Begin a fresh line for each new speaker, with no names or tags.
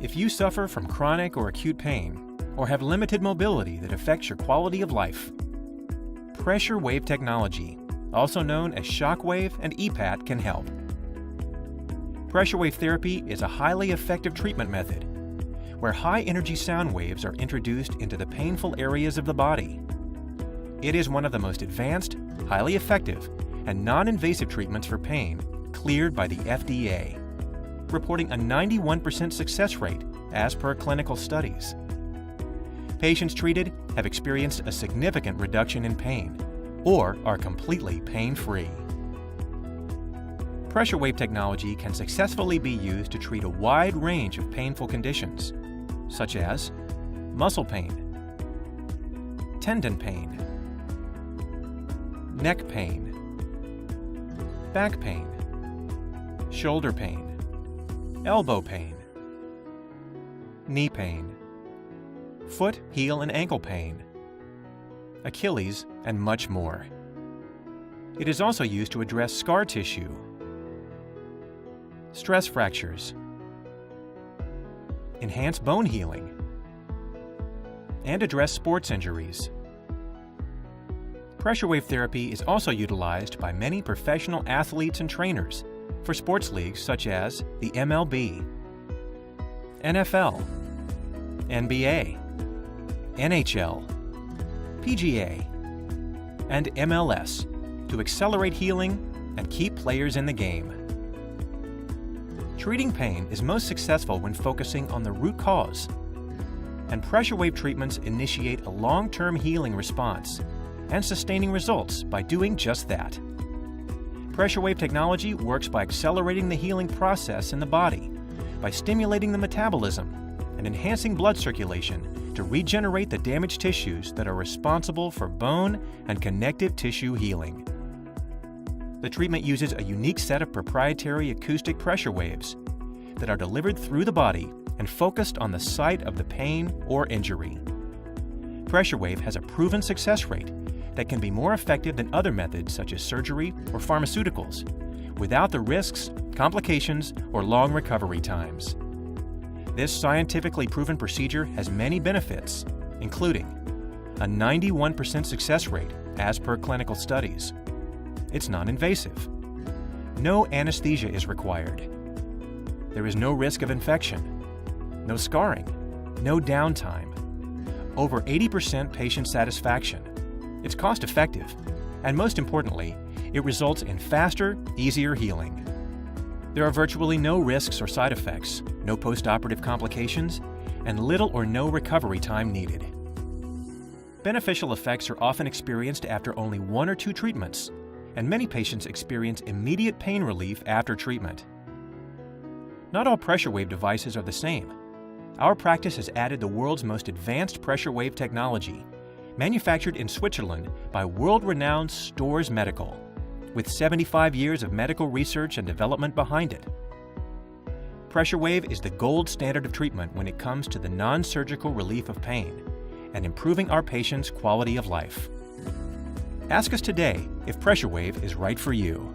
If you suffer from chronic or acute pain, or have limited mobility that affects your quality of life, Pressure Wave technology, also known as Shockwave and EPAT, can help. Pressure wave therapy is a highly effective treatment method where high-energy sound waves are introduced into the painful areas of the body. It is one of the most advanced, highly effective, and non-invasive treatments for pain cleared by the FDA, reporting a 91% success rate as per clinical studies. Patients treated have experienced a significant reduction in pain or are completely pain-free. Pressure wave technology can successfully be used to treat a wide range of painful conditions, such as muscle pain, tendon pain, neck pain, back pain, shoulder pain, elbow pain, knee pain, foot, heel, and ankle pain, Achilles, and much more. It is also used to address scar tissue, stress fractures, enhance bone healing, and address sports injuries. Pressure wave therapy is also utilized by many professional athletes and trainers for sports leagues such as the MLB, NFL, NBA, NHL, PGA, and MLS to accelerate healing and keep players in the game. Treating pain is most successful when focusing on the root cause, and pressure wave treatments initiate a long-term healing response and sustaining results by doing just that. Pressure wave technology works by accelerating the healing process in the body, by stimulating the metabolism and enhancing blood circulation to regenerate the damaged tissues that are responsible for bone and connective tissue healing. The treatment uses a unique set of proprietary acoustic pressure waves that are delivered through the body and focused on the site of the pain or injury. Pressure wave has a proven success rate that can be more effective than other methods such as surgery or pharmaceuticals, without the risks, complications, or long recovery times. This scientifically proven procedure has many benefits, including a 91% success rate as per clinical studies. It's non-invasive. No anesthesia is required. There is no risk of infection, no scarring, no downtime. Over 80% patient satisfaction. It's cost-effective, and most importantly, it results in faster, easier healing. There are virtually no risks or side effects, no post-operative complications, and little or no recovery time needed. Beneficial effects are often experienced after only 1 or 2 treatments, and many patients experience immediate pain relief after treatment. Not all pressure wave devices are the same. Our practice has added the world's most advanced pressure wave technology, manufactured in Switzerland by world-renowned Storz Medical, with 75 years of medical research and development behind it. Pressure wave is the gold standard of treatment when it comes to the non-surgical relief of pain and improving our patients' quality of life. Ask us today if pressure wave is right for you.